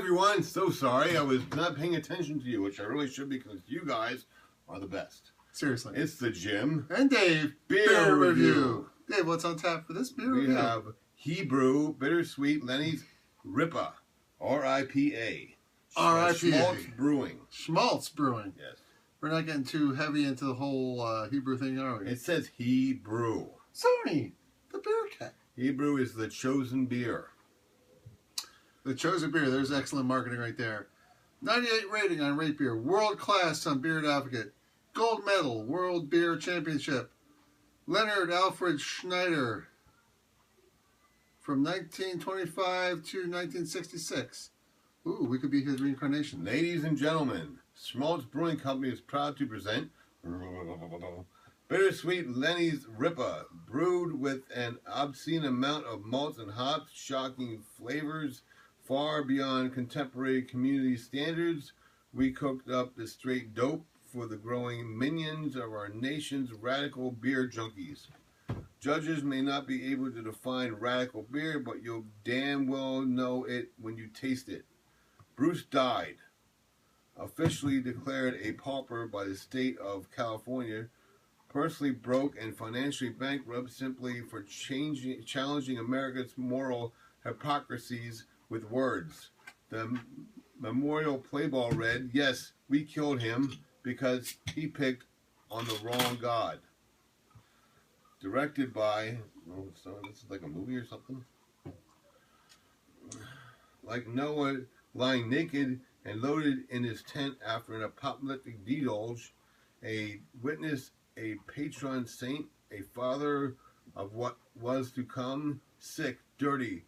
everyone. So sorry. I was not paying attention to you, which I really should because you guys are the best. Seriously. It's the Jimm and Dave Beer Review. Dave, what's on tap for this beer review? We have Hebrew Bittersweet Lenny's R.I.P.A. R.I.P.A. R.I.P.A. Shmaltz Brewing. Shmaltz Brewing. Yes. We're not getting too heavy into the whole Hebrew thing, are we? It says Hebrew. Sony, the beer cat. Hebrew is the chosen beer. The chosen beer. There's excellent marketing right there. 98 rating on Rate Beer. World class on Beer Advocate. Gold medal, World Beer Championship. Leonard Alfred Schneider. From 1925 to 1966. Ooh, we could be his reincarnation. Ladies and gentlemen, Shmaltz Brewing Company is proud to present Bittersweet Lenny's R.I.P.A. Brewed with an obscene amount of malts and hops, shocking flavors far beyond contemporary community standards. We cooked up the straight dope for the growing minions of our nation's radical beer junkies. Judges may not be able to define radical beer, but you'll damn well know it when you taste it. Bruce died, officially declared a pauper by the state of California, personally broke and financially bankrupt simply for challenging America's moral hypocrisies with words. The memorial playball read, "Yes, we killed him because he picked on the wrong God." Directed by, oh, so this is like a movie or something. Like Noah lying naked and loaded in his tent after an apocalyptic divulge, a witness, a patron saint, a father of what was to come, sick, dirty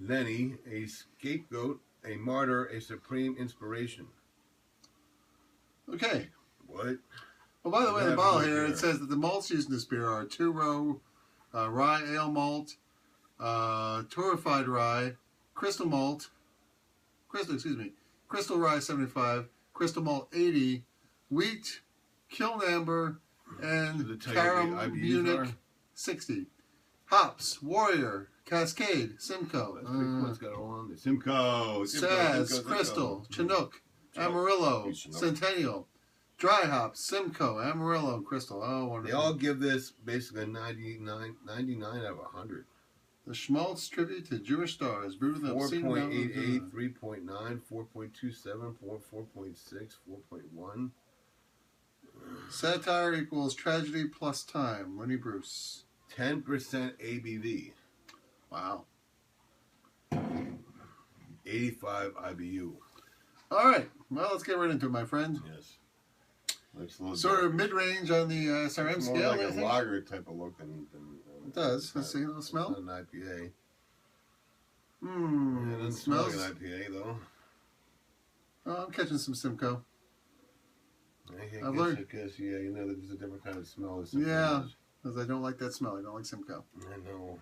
Lenny, a scapegoat, a martyr, a supreme inspiration. Okay. What? Well, by the way, in the bottle here, it says that the malts used in this beer are 2-row rye ale malt, torrefied rye, crystal rye 75, crystal malt 80, wheat, kiln amber, and caram Munich 60. Hops, Warrior, Cascade, Simcoe, Simcoe, Saz, Crystal, Chinook, Amarillo, Centennial. Dry hops, Simcoe, Amarillo, and Crystal. Oh, wonderful. They all give this basically 99 out of 100. The Shmaltz tribute to Jewish stars. Brewed with 4.88, 3.9, 4.27, 4.6, 4.1. Satire equals tragedy plus time. Lenny Bruce. 10% ABV. Wow. 85 IBU. All right. Well, let's get right into it, my friend. Yes. Looks a little sort of mid-range on the SRM scale. More like a lager type of look than it does. Let's see. Let's smell. It's not an IPA. Mmm. It doesn't smell like an IPA though. Oh, I'm catching some Simcoe. I've learned. Because yeah, you know, there's a different kind of smell. Yeah, because I don't like that smell. I don't like Simcoe. I know.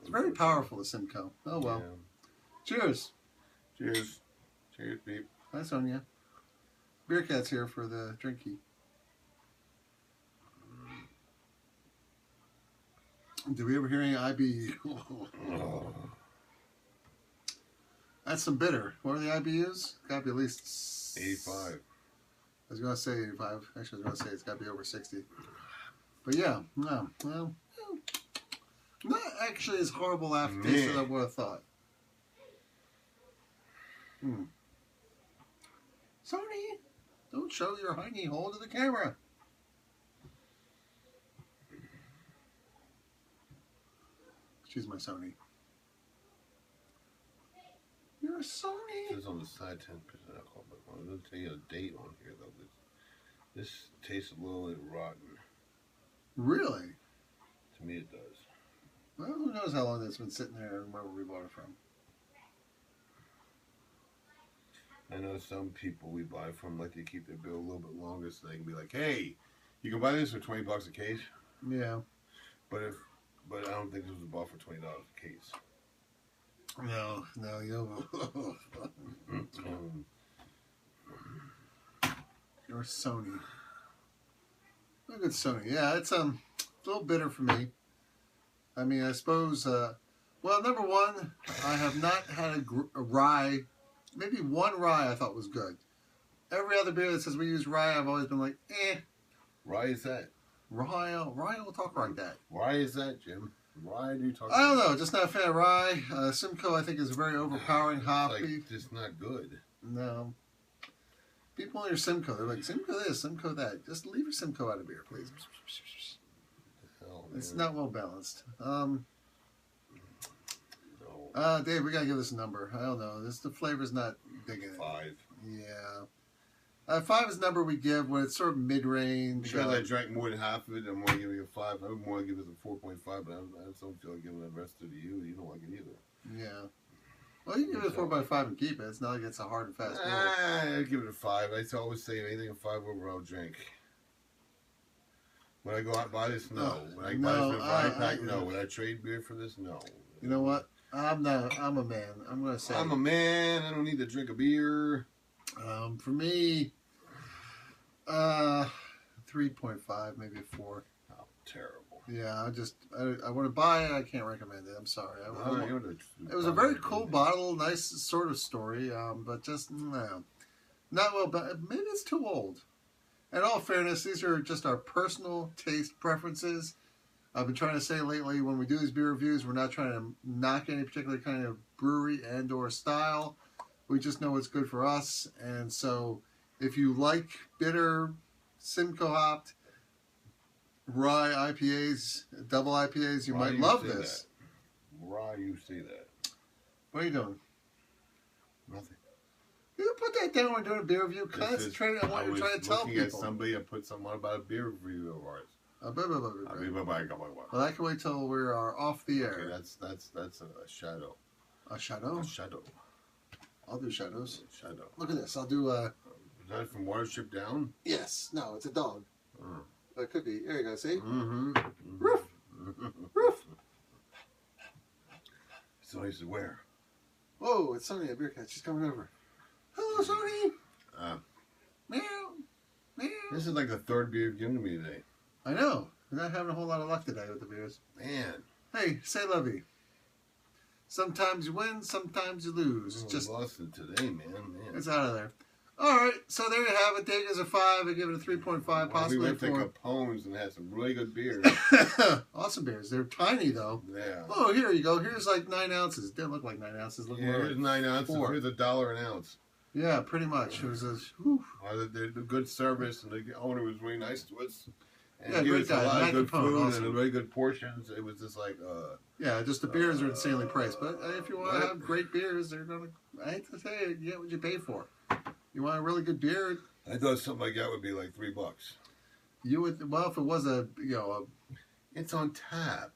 It's very powerful, the Simcoe. Oh well. Yeah. Cheers. Cheers. Cheers, Pete. Hi, Sonia. Beer Cat's here for the drinky. Do we ever hear any IBU? Oh. That's some bitter. What are the IBUs? Got to be at least 85. I was going to say 85. Actually, I was going to say it's got to be over 60. But yeah, no. Well, not actually as horrible aftertaste as I would have thought. Sony, don't show your hiney hole to the camera. She's my Sony. You're a Sony. It says on the side 10% alcohol, but I don't tell you a date on here though. This tastes a little rotten. Really? To me, it does. Well, who knows how long it's been sitting there and where we bought it from. I know some people we buy from like to keep their bill a little bit longer so they can be like, hey, you can buy this for $20 a case. Yeah. But I don't think this was bought for $20 a case. No, you You're Sony. Look at Sony. Yeah, it's a little bitter for me. I mean, I suppose. Well, number one, I have not had a rye maybe one rye I thought was good. Every other beer that says we use rye, I've always been like, eh. Why is that? Rye will talk like that. Why is that, Jim? Why do you talk? I don't know. Just not a fan of rye. Simcoe, I think, is a very overpowering hoppy. Like, just not good. No. People in your Simcoe, they're like, Simcoe this, Simcoe that. Just leave your Simcoe out of beer, please. Hell, It's man. not well balanced. No. Dave, we gotta give this a number. I don't know. The flavor's not digging it. 5. Yeah. 5 is the number we give when it's sort of mid-range. Because I drank more than half of it, I'm going to give it a 5. I would more give it a 4.5, but I just don't feel like giving the rest of it to you. You don't like it either. Yeah. Well, you can give it a 4x5 and keep it. It's not like it's a hard and fast rule. I give it a 5. I always say anything a 5 over, I'll drink. When I go out and buy this, no. When I buy this in a variety pack, no. When I trade beer for this, no. You know what? I'm a man. I'm going to say. I'm a man. I don't need to drink a beer. For me, 3.5, maybe a 4. Oh, terrible. Yeah, I want to buy it. I can't recommend it. I'm sorry. It was a very cool bottle, nice sort of story, but just no, not well. But maybe it's too old. In all fairness, these are just our personal taste preferences. I've been trying to say lately when we do these beer reviews, we're not trying to knock any particular kind of brewery and/or style. We just know what's good for us, and so if you like bitter, Simcoe hopped, rye IPAs, double IPAs, you might love this. Why you say that? What are you doing? Nothing. You put that down when doing a beer review. Concentrate on what you're trying to tell people. At somebody and put something on about a beer review of ours. Well, I can wait till we are off the air. Okay, that's a shadow. A shadow? A shadow. I'll do shadows. A shadow. Look at this. I'll do Is that from Watership Down? Yes. No, it's a dog. Oh. It could be. There you go. See? Mm-hmm. Roof. Roof. So he said, where? Whoa, it's Sonny, a beer cat. She's coming over. Hello, Sonny. Meow. Meow. This is like the third beer you've given to me today. I know. We're not having a whole lot of luck today with the beers. Man. Hey, say lovey. Sometimes you win, sometimes you lose. Just lost it today, man. It's out of there. All right, so there you have it. Dave gives a 5. I give it a 3.5, possibly we went a 4. to Capone's and had some really good beers. Awesome beers. They're tiny, though. Yeah. Oh, here you go. Here's like 9 ounces. It didn't look like 9 ounces. Look more here's 9 ounces. 4. Here's $1 an ounce. Yeah, pretty much. It was a... The good service, and the owner was really nice to us. And yeah, gave great us guy. a lot of good Capone, food awesome. and very good portions. It was just like... yeah, just the beers are insanely priced. But if you want to have great beers, they're going to... I hate to say it, you get what you pay for. You want a really good beer... I thought something like that would be like $3. You would... Well, if it was a... It's on tap.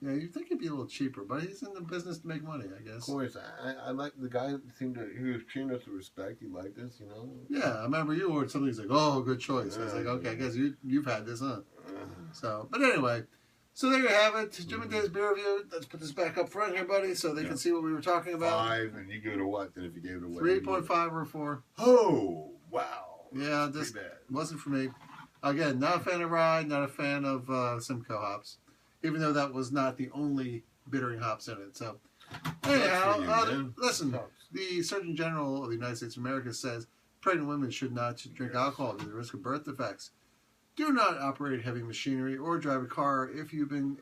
Yeah, you'd think it'd be a little cheaper, but he's in the business to make money, I guess. Of course, I like the guy. Seemed to he was treating us with respect. He liked us, you know. Yeah, I remember you ordered something. He's like, "Oh, good choice." I was like, "Okay, I guess you've had this, huh?" So, but anyway, so there you have it, Jim and Dave's beer review. Let's put this back up front here, buddy, so they can see what we were talking about. 5, and you give it a what? Then if you gave it a what? 3.5 or a 4. Oh, wow. Yeah, this wasn't for me. Again, not a fan of rye, not a fan of Simcoe hops, even though that was not the only bittering hops in it. So, anyhow, listen, the Surgeon General of the United States of America says pregnant women should not drink alcohol due to the risk of birth defects. Do not operate heavy machinery or drive a car if you've been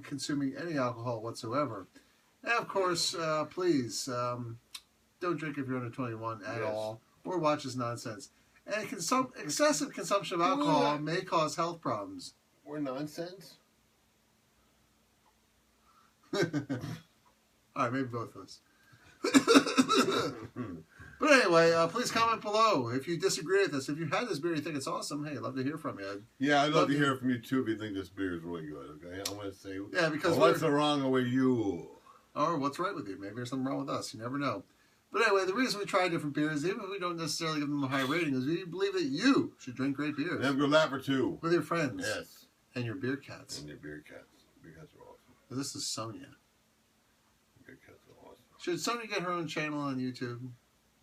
consuming any alcohol whatsoever. And of course, please don't drink if you're under 21 at all, or watch this nonsense. And excessive consumption of alcohol may cause health problems. We're nonsense? Alright, maybe both of us. But anyway, please comment below if you disagree with us. If you had this beer and you think it's awesome, hey, I'd love to hear from you. Yeah, I'd love to hear from you too if you think this beer is really good, okay? I'm going to say, yeah, because what's wrong with you? Or what's right with you? Maybe there's something wrong with us. You never know. But anyway, the reason we try different beers, even if we don't necessarily give them a high rating, is we believe that you should drink great beers. And have a good lap or two. With your friends. Yes. And your beer cats. And your beer cats. Beer cats are awesome. This is Sonia. Beer cats are awesome. Should Sonia get her own channel on YouTube?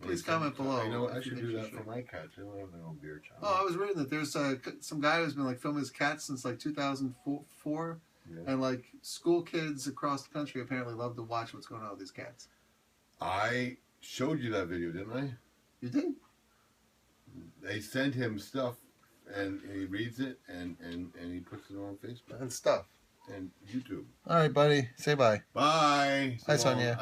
Please comment below. You know what? I should do that for my cats. They don't have their own beer channel. Oh, I was reading that there's some guy who's been like filming his cats since like 2004. Yeah. And like school kids across the country apparently love to watch what's going on with these cats. I showed you that video, didn't I? You did? They send him stuff, and he reads it, and he puts it on Facebook And stuff. and YouTube. All right, buddy. Say bye. Bye. Hi, So long. Sonia.